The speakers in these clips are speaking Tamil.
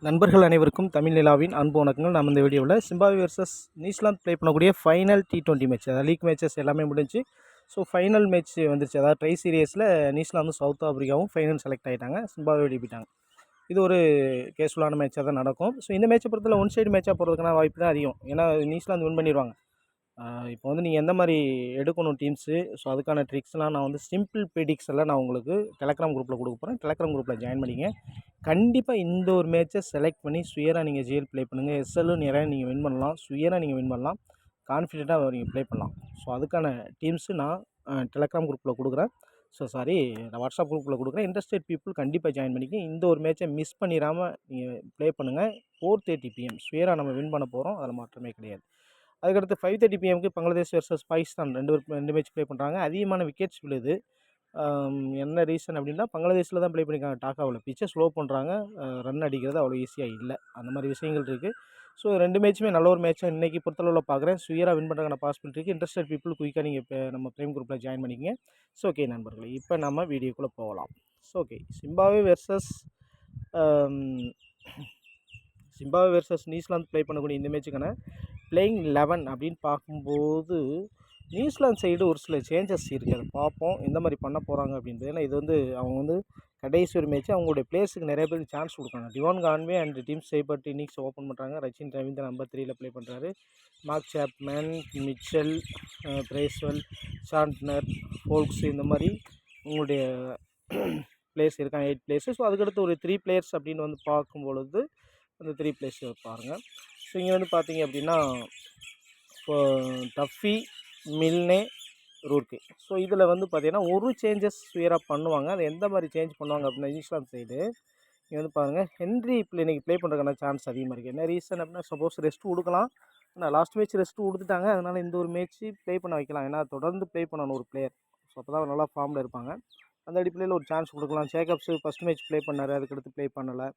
நண்பர்கள் அனைவருக்கும் தமிழ் நிலாவின் அன்பு வணக்கங்கள். நம்ம இந்த வீடியோவில் சிம்பாப்வே வர்சஸ் நியூசிலாந்து ப்ளே பண்ணக்கூடிய ஃபைனல் T20 மேட்ச், அதாவது லீக் மேட்சஸ் எல்லாமே முடிஞ்சு. ஸோ ஃபைனல் மேட்ச் வந்துருச்சு. அதாவது ட்ரை சீரியஸில் நியூசிலாந்தும் சவுத் ஆஃப்ரிக்காவும் ஃபைனல் செலக்ட் ஆகிட்டாங்க. சிம்பாப்வே வெளியிட்டாங்க. இது ஒரு கேஷுவலான மேட்சாக தான் நடக்கும். ஸோ இந்த மேட்சை பொறுத்தவரை ஒன் சைடு மேட்சாக போகிறதுக்கான வாய்ப்பு தான் அதிகம். ஏன்னா நியூசிலாந்து வின் பண்ணிடுவாங்க. இப்போ வந்து நீங்கள் எந்த மாதிரி எடுக்கணும் டீம்ஸு, ஸோ அதுக்கான ட்ரிக்ஸ்லாம் நான் வந்து சிம்பிள் ப்ரிடிக்ஸ் எல்லாம் நான் உங்களுக்கு டெலகிராம் குரூப்பில் கொடுக்க போகிறேன். டெலகிராம் குரூப்பில் ஜாயின் பண்ணிங்க. கண்டிப்பாக இந்த ஒரு மேட்சை செலக்ட் பண்ணி சுயராக நீங்கள் ஜிஎல் ப்ளே பண்ணுங்கள். எஸ்எல்லும் நிறையா நீங்கள் வின் பண்ணலாம். சுயராக நீங்கள் வின் பண்ணலாம். கான்ஃபிடெண்ட்டாக நீங்கள் ப்ளே பண்ணலாம். ஸோ அதுக்கான டீம்ஸு நான் டெலகிராம் குரூப்பில் கொடுக்குறேன். நான் வாட்ஸ்அப் குரூப்பில் கொடுக்குறேன். இன்ட்ரெஸ்டட் பீப்புள் கண்டிப்பாக ஜாயின் பண்ணிக்க. இந்த ஒரு மேட்சை மிஸ் பண்ணிடாமல் நீங்கள் ப்ளே பண்ணுங்கள். 4:30 PM சுயராக நம்ம வின் பண்ண போகிறோம். அதில் மாற்றமே கிடையாது. அதுக்கடுத்து 5:30 PMக்கு பங்களாதேஷ் வர்சஸ் பாகிஸ்தான் ரெண்டு மேட்ச் ப்ளே பண்ணுறாங்க. அதிகமான விக்கெட்ஸ் விழுது. என்ன ரீசன் அப்படின்னா, பங்களாதேஷில் தான் ப்ளே பண்ணியிருக்காங்க. டாக்காவில் பிச்சை ஸ்லோ பண்ணுறாங்க. ரன் அடிக்கிறது அவ்வளோ ஈஸியாக இல்லை. அந்த மாதிரி விஷயங்கள் இருக்குது. ஸோ ரெண்டு மேட்சுமே நல்ல ஒரு மேட்சாக இன்றைக்கி பொறுத்தளவில் பார்க்குறேன். சுயராக வின் பண்ணுறதுக்கான பாசிபிலிட்டி இருக்குது. இன்ட்ரெஸ்டட் பீப்புள் குயிக்காக நீங்கள் இப்போ நம்ம ப்ரைம் குரூப்பில் ஜாயின் பண்ணிக்கங்க. ஸோ ஓகே நண்பர்களே, இப்போ நம்ம வீடியோக்குள்ளே போகலாம். So okay, Zimbabwe versus New Zealand play பண்ணக்கூடிய இந்த மேட்சுக்கான பிளேயிங் 11 அப்படின்னு பார்க்கும்போது நியூசிலாந்து சைடு ஒரு சில சேஞ்சஸ் இருக்குது. அதை பார்ப்போம் எந்த மாதிரி பண்ண போகிறாங்க அப்படின்றது. ஏன்னா இது வந்து அவங்க வந்து கடைசி ஒரு மேட்ச்சு அவங்களுடைய பிளேயர்ஸுக்கு நிறைய பேருக்கு சான்ஸ் கொடுக்காங்க. Devon Conway and Tim Seifert innings open பண்ணுறாங்க. ரச்சின் ரவீந்திரன் நம்பர் 3ல் ப்ளே பண்ணுறாரு. Mark Chapman, Mitchell, Bracewell, Santner, Foulkes இந்த மாதிரி உங்களுடைய பிளேயர்ஸ் இருக்காங்க. 8 பிளேயர்ஸு. ஸோ அதுக்கடுத்து ஒரு 3 பிளேயர்ஸ் அப்படின்னு வந்து பார்க்கும்பொழுது அந்த 3 பிளேயர்ஸ் பாருங்கள். ஸோ இங்கே வந்து பார்த்தீங்க அப்படின்னா இப்போ டஃபி, மில்னே, ரூர்கே. ஸோ இதில் வந்து பார்த்தீங்கன்னா ஒரு சேஞ்சஸ் சுயராக பண்ணுவாங்க. அது எந்த மாதிரி சேஞ்ச் பண்ணுவாங்க அப்படின்னா, நியூசிலாந்து சைடு இங்கே வந்து பாருங்கள், ஹென்ரி இன்றைக்கி ப்ளே பண்ணுறதுக்கான சான்ஸ் அதிகமாக இருக்குது. என்ன ரீசன் அப்படின்னா, சப்போஸ் ரெஸ்ட் கொடுக்கலாம். ஆனால் லாஸ்ட் மேட்ச் ரெஸ்ட்டு கொடுத்துட்டாங்க. அதனால் இந்த ஒரு மேட்ச்சு ப்ளே பண்ண வைக்கலாம். ஏன்னா தொடர்ந்து ப்ளே பண்ணணும் ஒரு பிளேயர். ஸோ அப்போ தான் நல்லா ஃபார்மில் இருப்பாங்க. அந்த அடிப்படையில் ஒரு சான்ஸ் கொடுக்கலாம். ஜேக்கப்ஸு ஃபஸ்ட் மேட்ச் ப்ளே பண்ணார். அதுக்கடுத்து ப்ளே பண்ணலை.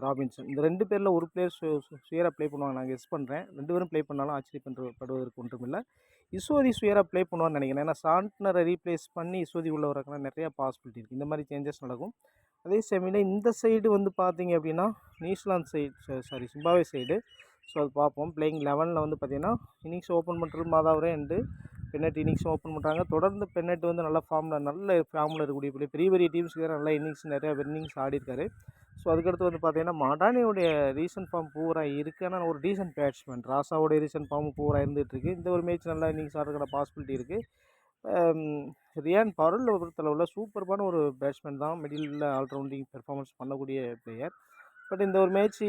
ராபின்சன், இந்த 2 பேரில் ஒரு பிளேயர் சுயராக ப்ளே பண்ணுவாங்க. நான் கெஸ் பண்ணுறேன். 2 பேரும் ப்ளே பண்ணாலும் ஆச்சரியப்படுவதற்கு ஒன்றும் இல்லை. இசோதி சுயராக ப்ளே பண்ணுவான்னு நினைக்கிறேன். ஏன்னா சாண்ட்னரை ரீப்ளேஸ் பண்ணி இசோதி உள்ள வரக்கான நிறையா பாசிபிலிட்டி இருக்குது. இந்த மாதிரி சேஞ்சஸ் நடக்கும். அதே சமயம் இந்த சைடு வந்து பார்த்தீங்க அப்படின்னா, சிம்பாப்வே சைடு. ஸோ அது பார்ப்போம். பிளேயிங் 11ல் வந்து பார்த்தீங்கன்னா, இன்னிங்ஸ் ஓப்பன் பண்ணுறது மாதாவரே அண்டு பென்னட் இன்னிங்ஸ் ஓப்பன் பண்ணுறாங்க. தொடர்ந்து பென்னட் வந்து நல்ல ஃபார்மில் இருக்கக்கூடிய பெரிய பெரிய டீம்ஸுக்கு நல்ல இன்னிங்ஸ் நிறையா இன்னிங்ஸ் ஆடிருக்காரு. ஸோ அதுக்கடுத்து வந்து பார்த்தீங்கன்னா, மடானியோடைய ரீசன்ட் ஃபார்ம் பூராக இருக்குது. ஆனால் ஒரு டீசன்ட் பேட்ஸ்மேன். ராசாவோடைய ரீசன்ட் ஃபார்ம் பூராக இருந்துகிட்ருக்கு. இந்த ஒரு மேட்ச் நல்லா இன்னிங்ஸ் ஆடுறதுக்கான பாசிபிலிட்டி இருக்குது. ரியான் பருள் பொறுத்தளவில் சூப்பர்பான ஒரு பேட்ஸ்மேன் தான். மிடில் ஆல்ரவுண்டிங் பெர்ஃபார்மன்ஸ் பண்ணக்கூடிய பிளேயர். பட் இந்த ஒரு மேட்ச்சு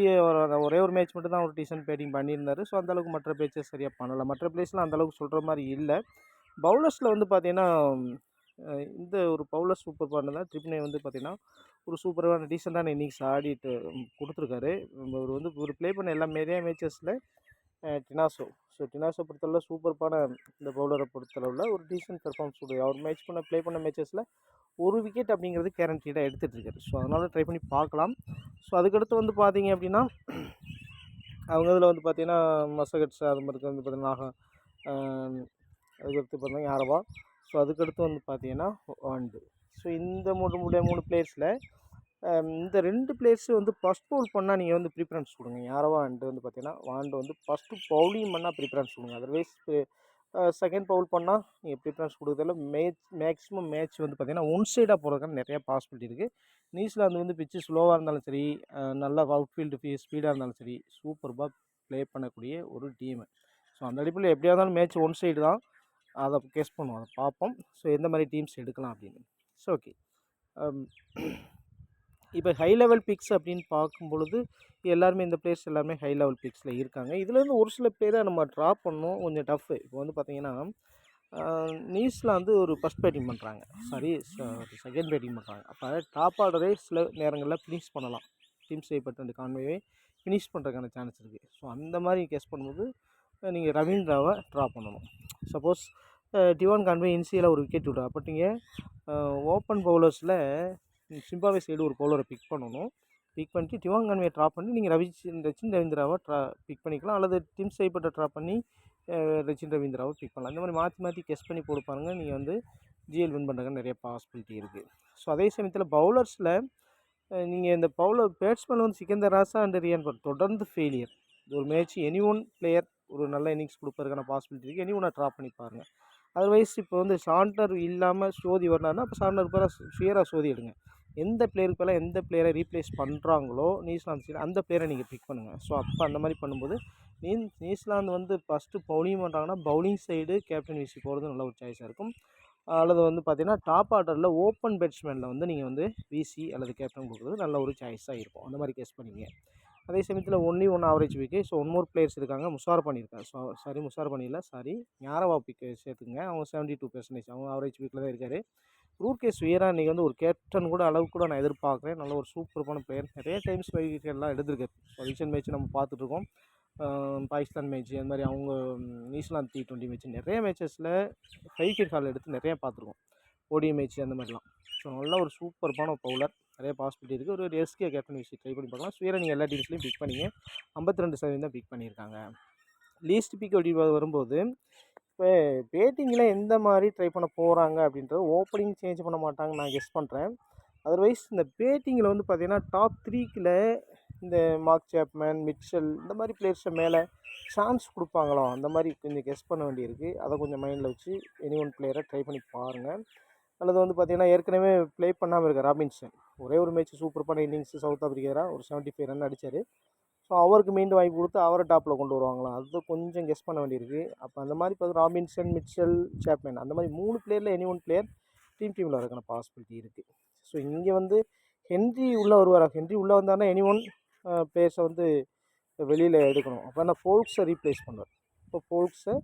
ஒரே ஒரு மேட்ச் மட்டும் தான் ஒரு டீசன்ட் பேட்டிங் பண்ணியிருந்தார். ஸோ அந்தளவுக்கு மற்ற பேச்சஸ் சரியாக பண்ணலை. மற்ற பிளேஸ்லாம் அந்தளவுக்கு சொல்கிற மாதிரி இல்லை. பவுலர்ஸில் வந்து பார்த்தீங்கன்னா, இந்த ஒரு பவுலர் சூப்பர்பான தான். ட்ரிப்னே வந்து பார்த்தீங்கன்னா ஒரு சூப்பரான டீசெண்டான இன்னிங்ஸ் ஆடிட்டு கொடுத்துருக்காரு. அவர் வந்து ஒரு ப்ளே பண்ண நிறைய மேட்சஸில் டினாசோ. ஸோ டினாசோ பொறுத்தளவில் சூப்பர்பான இந்த பவுலரை பொறுத்தளவில் ஒரு டீசென்ட் பெர்ஃபார்மன்ஸ் கொடுக்குது. அவர் ப்ளே பண்ண மேட்சஸில் ஒரு விக்கெட் அப்படிங்கிறது கேரண்டீடாக எடுத்துகிட்ருக்காரு. ஸோ அதனால் ட்ரை பண்ணி பார்க்கலாம். ஸோ அதுக்கடுத்து வந்து பார்த்தீங்க அப்படின்னா, அவங்க இதில் வந்து பார்த்தீங்கன்னா மசகட்ஸ் அது மாதிரி வந்து பார்த்தீங்கன்னா அதுக்கடுத்து பார்த்தீங்கன்னா யாரவா. ஸோ அதுக்கடுத்து வந்து பார்த்தீங்கன்னா வாண்டு. ஸோ இந்த மூணு பிளேயர்ஸில் இந்த 2 பிளேயர்ஸு வந்து ஃபஸ்ட் பவுல் பண்ணால் நீங்கள் வந்து ப்ரிஃபரன்ஸ் கொடுங்க. யாரவா அண்டு வந்து பார்த்தீங்கன்னா வாண்டு வந்து ஃபஸ்ட்டு பவுலிங் பண்ணால் ப்ரிஃபரன்ஸ் கொடுங்க. அதர்வைஸ் செகண்ட் பவுல் பண்ணால் நீங்கள் ப்ரிஃபரன்ஸ் கொடுக்குறதில்ல. மேக்ஸிமம் மேட்ச் வந்து பார்த்தீங்கன்னா ஒன் சைடாக போகிறதுக்கான நிறையா பாசிபிலிட்டி இருக்குது. நியூசிலாந்து வந்து பிச்சு ஸ்லோவாக இருந்தாலும் சரி, நல்லா அவுட்ஃபீல்டு ஸ்பீடாக இருந்தாலும் சரி, சூப்பர்பாக ப்ளே பண்ணக்கூடிய ஒரு டீமு. ஸோ அந்த அடிப்படையில் எப்படியா இருந்தாலும் மேட்ச் ஒன் சைடு தான். அதை கெஸ் பண்ணுவோம், அதை பார்ப்போம். ஸோ எந்த மாதிரி டீம்ஸ் எடுக்கலாம் அப்படின்னு. ஸோ ஓகே, இப்போ ஹை லெவல் பிக்ஸ் அப்படின்னு பார்க்கும்பொழுது எல்லாருமே இந்த பிளேயர்ஸ் எல்லாருமே ஹை லெவல் பிக்ஸில் இருக்காங்க. இதுலேருந்து ஒரு சில பேரை நம்ம ட்ராப் பண்ணணும், கொஞ்சம் டஃப்பு. இப்போ வந்து பார்த்திங்கன்னா, நியூசிலாந்து ஒரு ஃபஸ்ட் பேட்டிங் பண்ணுறாங்க, செகண்ட் பேட்டிங் பண்ணுறாங்க. அப்போ டாப் ஆர்டரே சில நேரங்களில் ஃபினிஷ் பண்ணலாம். டீம் செய்யப்பட்ட அந்த கான்வேவே ஃபினிஷ் பண்ணுறதுக்கான சான்ஸ் இருக்குது. ஸோ அந்த மாதிரி கெஸ் பண்ணும்போது நீங்கள் ரவீந்திராவை ட்ராப் பண்ணணும். சப்போஸ் டிவான் கான்வே இன்சியலாக ஒரு விக்கெட் விடுறா. பட் நீங்கள் ஓப்பன் பவுலர்ஸில் சிம்பாப்வே சைடு ஒரு பவுலரை பிக் பண்ணணும். பிக் பண்ணிட்டு டிவான் கான்வே ட்ராப் பண்ணி நீங்கள் ரச்சின் ரவீந்திராவை பிக் பண்ணிக்கலாம். அல்லது டீம் செய்யப்பட்ட ட்ராப் பண்ணி ரச்சின் ரவீந்திராவை பிக் பண்ணலாம். இந்த மாதிரி மாற்றி கெஸ் பண்ணி போட்டு பாருங்கள். நீங்கள் வந்து ஜிஎல் வின் பண்ணுறதுக்கு நிறைய பாசிபிலிட்டி இருக்குது. ஸோ அதே சமயத்தில் பவுலர்ஸில் நீங்கள் இந்த பவுலர் பேட்ஸ்மேன் வந்து சிக்கந்தர் ராசா அண்ட் ரியான் பட் தொடர்ந்து ஃபெயிலியர். இது ஒரு மேட்ச் எனி ஒன் பிளேயர் ஒரு நல்ல இன்னிங்ஸ் கொடுப்பதற்கான பாசிபிலிட்டி இருக்குது. எனி ஒன்னை ட்ராப் பண்ணி பாருங்கள். அதர்வைஸ் இப்போ வந்து சாண்டர் இல்லாமல் சோதி வரனாருன்னா அப்போ சாண்டர் பேராக ஷியராக சோதி எடுங்க. எந்த பிளேயருக்கு பேராக எந்த பிளேயரை ரீப்ளேஸ் பண்ணுறாங்களோ நியூசிலாந்து சைடு அந்த பிளேயரை நீங்கள் பிக் பண்ணுங்கள். ஸோ அப்போ அந்த மாதிரி பண்ணும்போது நியூசிலாந்து வந்து ஃபஸ்ட்டு பவுலிங் பண்ணுறாங்கன்னா பவுலிங் சைடு கேப்டன் விசி போகிறது நல்ல ஒரு சாய்ஸாக இருக்கும். அல்லது வந்து பார்த்தீங்கன்னா டாப் ஆர்டரில் ஓப்பன் பேட்ஸ்மேனில் வந்து நீங்கள் வந்து விசி அல்லது கேப்டன் கொடுக்குறது நல்ல ஒரு சாய்ஸாக இருக்கும். அந்த மாதிரி கேஸ் பண்ணிங்க. அதே சமயத்தில் ஒன்லி ஒன் ஆவரேஜ் விக்கு. ஸோ ஒன் மோர் பிளேயர்ஸ் இருக்காங்க. முஷார் பண்ணியிருக்காங்க. முஷார் பண்ணியில் ஞாரவா பிக்கு சேர்த்துங்க. அவங்க 72% அவங்க ஆவரேஜ் வீக்கில் தான் இருக்கார். ரூர்கேஸ் வீரா இன்றைக்கி வந்து ஒரு கேப்டன் கூட அளவுக்கு கூட நான் எதிர்பார்க்குறேன். நல்ல ஒரு சூப்பரான பிளேயர். நிறைய டைம்ஸ் விக்கெட்லாம் எடுத்திருக்காரு. ஸோ ரீசன்ட் மேட்ச் நம்ம பார்த்துட்ருக்கோம். பாகிஸ்தான் மேட்ச் அது மாதிரி அவங்க நியூசிலாந்து T20 மேட்ச் நிறைய மேட்சஸில் 5 விக்கெட் ஹால் எடுத்து நிறையா பார்த்துருக்கோம். ஓடிஐ மேட்ச் அந்த மாதிரிலாம். ஸோ நல்ல ஒரு சூப்பரான பவுலர். நிறைய பாசிபிலிட்டி இருக்குது. ஒரு எஸ்கே கேப்டன் விசி ட்ரை பண்ணி பார்க்கலாம். ஸ்வீரா நீங்கள் எல்லா டீம்ஸ்லையும் பிக் பண்ணிங்க. 52% தான் பிக் பண்ணியிருக்காங்க. லீஸ்ட் பிக் அப்படி வரும்போது இப்போ பேட்டிங்கில் எந்த மாதிரி ட்ரை பண்ண போகிறாங்க அப்படின்றது ஓப்பனிங் சேஞ்ச் பண்ண மாட்டாங்கன்னு நான் கெஸ் பண்ணுறேன். அதர்வைஸ் இந்த பேட்டிங்கில் வந்து பார்த்திங்கன்னா டாப் 3க்குள்ள இந்த மார்க் சேப்மேன், மிட்சல் இந்த மாதிரி பிளேயர்ஸை மேலே சான்ஸ் கொடுப்பாங்களோ அந்த மாதிரி கொஞ்சம் கெஸ் பண்ண வேண்டியிருக்கு. அதை கொஞ்சம் மைண்டில் வச்சு எனி ஒன் பிளேயரை ட்ரை பண்ணி பாருங்கள். அல்லது வந்து பார்த்திங்கன்னா ஏற்கனவே ப்ளே பண்ணாமல் இருக்க ராபின்சன் ஒரே ஒரு மேட்ச் சூப்பரான இன்னிங்ஸ் சவுத் ஆஃப்ரிக்காராக ஒரு 75 ரன் அடித்தார். ஸோ அவருக்கு மீண்டும் வாய்ப்பு கொடுத்து அவரை டாப்பில் கொண்டு வருவாங்களாம். அது கொஞ்சம் கெஸ் பண்ண வேண்டியிருக்கு. அப்போ அந்த மாதிரி பார்த்து ராபின்சன், மிட்சல், சேப்மேன் அந்த மாதிரி 3 பிளேயரில் எனி ஒன் பிளேயர் டீமில் வரக்கான பாசிபிலிட்டி இருக்குது. ஸோ இங்கே வந்து ஹென்றி உள்ளே வருவார். ஹென்றி உள்ளே வந்தாருன்னா எனி ஒன் பிளேயர்ஸை வந்து வெளியில் எடுக்கணும். அப்போ என்ன ஃபோல்க்ஸை ரீப்ளேஸ் பண்ணுவார். இப்போ ஃபோல்க்ஸை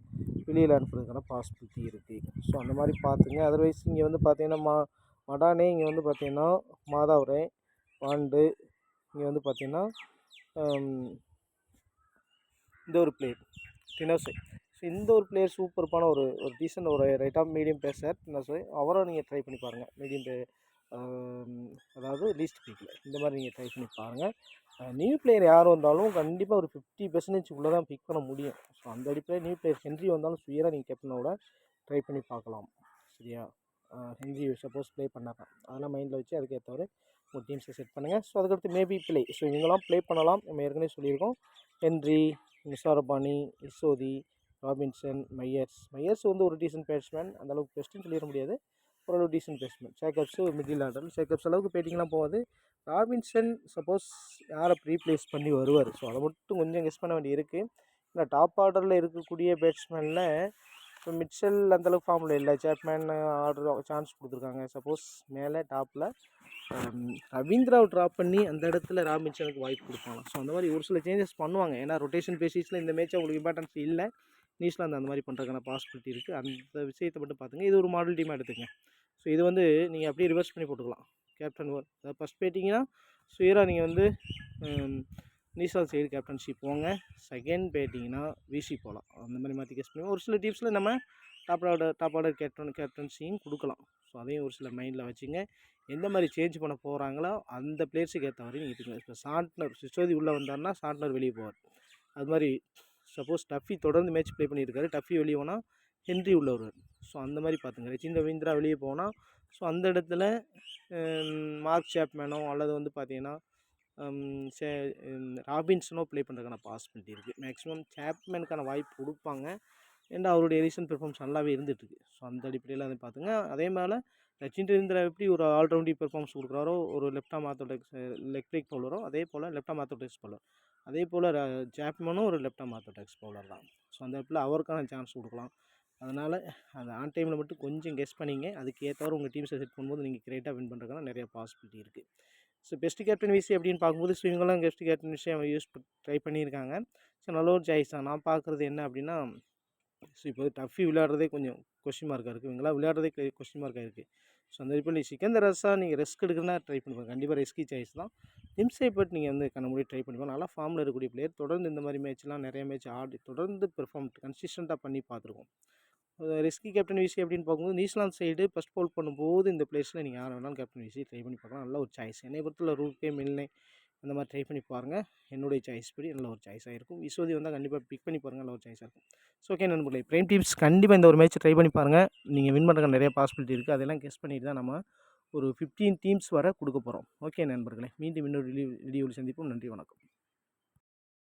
வெளியில் அனுப்புறதுக்கான பாசிபிலிட்டி இருக்குது. ஸோ அந்த மாதிரி பார்த்துங்க. அதர்வைஸ் இங்கே வந்து பார்த்தீங்கன்னா மடானே இங்கே வந்து பார்த்தீங்கன்னா மாதாவரே பாண்டு இங்கே வந்து பார்த்தீங்கன்னா இந்த ஒரு பிளேயர் டினோசை. ஸோ இந்த ஒரு பிளேயர் சூப்பரான ஒரு டீசன்ட் ஒரு ரைட் ஆஃப் மீடியம் பேசர் டினோசை. அவரை நீங்கள் ட்ரை பண்ணி பாருங்கள். மீடியம் அதாவது லீஸ்ட் பீக்கில் இந்த மாதிரி நீங்கள் ட்ரை பண்ணி பாருங்கள். நியூ பிளேயர் யார் வந்தாலும் கண்டிப்பாக ஒரு 50% தான் பிக் பண்ண முடியும். ஸோ அந்த அடிப்படையில் நியூ பிளேயர் ஹென்றி வந்தாலும் சுயராக நீங்கள் கேப்டனோட ட்ரை பண்ணி பார்க்கலாம். சரியா? ஹென்றி சப்போஸ் ப்ளே பண்ணாங்க அதெல்லாம் மைண்டில் வச்சு அதுக்கேற்றவரை ஒரு டீம்ஸை செட் பண்ணுங்கள். ஸோ அதுக்கடுத்து மேபி ப்ளே. ஸோ இவங்கெல்லாம் ப்ளே பண்ணலாம். நம்ம ஏற்கனவே சொல்லியிருக்கோம். ஹென்றி, நிசாரபானி, இசோதி, ராபின்சன், மையர்ஸ் வந்து ஒரு டீசன்ட் பேட்ஸ்மேன். அந்தளவுக்கு பெஸ்ட்டுன்னு சொல்லிட முடியாது. ஓரளவு decent batsman. Jacobs middle order. Jacobs அளவுக்கு பேட்டிங்லாம் போகாது. ராபின்சன் சப்போஸ் யாரை ரீப்ளேஸ் பண்ணி வருவார். ஸோ அதை மட்டும் கொஞ்சம் கெஸ் பண்ண வேண்டி இருக்குது. இல்லை டாப் ஆர்டரில் இருக்கக்கூடிய பேட்ஸ்மேனில் இப்போ மிட்சல் அந்தளவுக்கு ஃபார்மில் இல்லை. சேப்மேன் ஆர்டர் சான்ஸ் கொடுத்துருக்காங்க. சப்போஸ் மேலே டாப்பில் ரவீந்திராவை ட்ராப் பண்ணி அந்த இடத்துல ராபின்சனுக்கு வாய்ப்பு கொடுப்பாங்க. ஸோ அந்த மாதிரி ஒரு சில சேஞ்சஸ் பண்ணுவாங்க. ஏன்னா ரொட்டேஷன் பேசிஸில் இந்த மேட்ச் அவங்களுக்கு இம்பார்ட்டன்ஸ் இல்லை. நியூசிலாந்து அந்த மாதிரி பண்ணுறதுக்கான பாசிபிலிட்டி இருக்குது. அந்த விஷயத்தை மட்டும் பார்த்துங்க. இது ஒரு மாடல் டீமாக எடுத்துங்க. ஸோ இது வந்து நீங்கள் அப்படியே ரிவர்ஸ் பண்ணி போட்டுக்கலாம். கேப்டன் அதாவது ஃபஸ்ட் பேட்டிங்னா சுயராக நீங்கள் வந்து நியூசிலாந்து சைடு கேப்டன்ஷிப் போங்க. செகண்ட் பேட்டிங்னா விசி போகலாம். அந்த மாதிரி மாற்றி கேஸ் பண்ணுவோம். ஒரு சில டீம்ஸில் நம்ம டாப் ஆர்டர் கேப்டன்சியும் கொடுக்கலாம். ஸோ அதையும் ஒரு சில மைண்டில் வச்சுங்க. எந்த மாதிரி சேஞ்ச் பண்ண போகிறாங்களோ அந்த பிளேயர்ஸுக்கு ஏற்ற வரையும் நீங்கள் இப்போ சாண்ட்னர் சிசோதி உள்ளே வந்தார்னா சாண்ட்னர் வெளியே போவார். அது மாதிரி சப்போஸ் டஃபி தொடர்ந்து மேட்ச் ப்ளே பண்ணியிருக்காரு. டஃபி வெளியே போனால் ஹென்றி உள்ளே வருவார். ஸோ அந்த மாதிரி பார்த்துங்க. ரச்சின் ரவீந்திரா வெளியே போனால் ஸோ அந்த இடத்துல மார்க் சேப்மேனோ அல்லது வந்து பார்த்தீங்கன்னா ராபின்சனோ ப்ளே பண்ணுறதுக்கான பாசிபிலிட்டி இருக்குது. மேக்ஸிமம் சேப்மேனுக்கான வாய்ப்பு கொடுப்பாங்க. ஏன்னா அவருடைய ரீசன்ட் பெர்ஃபார்மன்ஸ் நல்லாவே இருந்துகிட்ருக்கு. ஸோ அந்த அடிப்படையில் அதை பார்த்துங்க. அதே மாதிரி ரச்சின் ரவீந்திரா எப்படி ஒரு ஆல்ரவுண்டி பெர்ஃபார்மன்ஸ் கொடுக்குறாரோ ஒரு left arm orthodox leg break பவுலரோ அதே போல் லெஃப்ட் ஆம் ஆர்த்தோடாக்ஸ் பவுலர் அதே போல் சேப்மேனும் ஒரு லெஃப்ட் ஆம் ஆர்த்தோடாக்ஸ் பவுலர் தான். ஸோ அந்த இடத்துல அவருக்கான சான்ஸ் கொடுக்கலாம். அதனால் அந்த ஆன் டைமில் மட்டும் கொஞ்சம் கெஸ் பண்ணிங்க. அதுக்கு ஏற்றவாறு உங்கள் டீம்ஸை செட் பண்ணும்போது நீங்கள் கிரேட்டாக வின் பண்ணுறதுக்கான நிறைய பாசிபிலிட்டி இருக்குது. ஸோ பெஸ்ட் கேப்டன் விசி அப்படின்னு பார்க்கும்போது ஸோ இவங்கெல்லாம் பெஸ்ட் கேப்டன் விசி அவங்க ட்ரை பண்ணியிருக்காங்க. ஸோ நல்ல ஒரு சாய்ஸ் தான். நான் பார்க்குறது என்ன அப்படின்னா ஸோ இப்போ டஃபி விளையாடுறதே கொஞ்சம் கொஸ்டின் மார்க்காக இருக்குது. இவங்களாம் விளையாடுறதே கொஸ்டின் மார்க்காக இருக்குது. ஸோ அந்த இப்போ சிக்கந்தர் ரஸா நீங்கள் ரெஸ்க் எடுக்கணும்னா ட்ரை பண்ணுவாங்க. கண்டிப்பாக ரெஸ்கி சாய்ஸ் தான். நிம்சை பட் நீங்கள் வந்து கண்ண மூடி ட்ரை பண்ணுவாங்க. நல்லா ஃபார்மில் இருக்கக்கூடிய பிளேயர். தொடர்ந்து இந்த மாதிரி மேட்ச்லாம் நிறைய மேட்ச் ஆடி தொடர்ந்து பெர்ஃபார்ம் கன்சிஸ்டண்ட்டாக பண்ணி பார்த்துருக்கோம். ரெஸ்கி கேப்டன் விசி அப்படின்னு பார்க்கும்போது நியூசிலாந்து சைடு ஃபஸ்ட் பவுல் பண்ணும்போது இந்த பிளேஸில் நீங்கள் யார் வேணாலும் கேப்டன் விசி ட்ரை பண்ணி பார்க்கலாம். நல்ல ஒரு சாய்ஸ். என்னை பொறுத்தவரை ரூட்கே மில்னே அந்த மாதிரி ட்ரை பண்ணி பாருங்கள். என்னுடைய சாய்ஸ் படி நல்ல ஒரு சாய்ஸாக இருக்கும். விசோதி வந்தால் கண்டிப்பாக பிக் பண்ணி பாருங்கள். நல்ல ஒரு சாய்ஸாக இருக்கும். ஸோ ஓகே நண்பர்களே, பிரைம் டீம்ஸ் கண்டிப்பாக இந்த ஒரு மேட்ச் ட்ரை பண்ணி பாருங்கள். நீங்கள் வின் பண்ணுறதுக்கு நிறைய பாசிபிலிட்டி இருக்குது. அதெல்லாம் கெஸ் பண்ணிட்டு தான் நம்ம ஒரு 15 டீம்ஸ் வரை கொடுக்க போகிறோம். ஓகே நண்பர்களே, மீண்டும் இன்னொரு வீடியோவில் சந்திப்போம். நன்றி, வணக்கம்.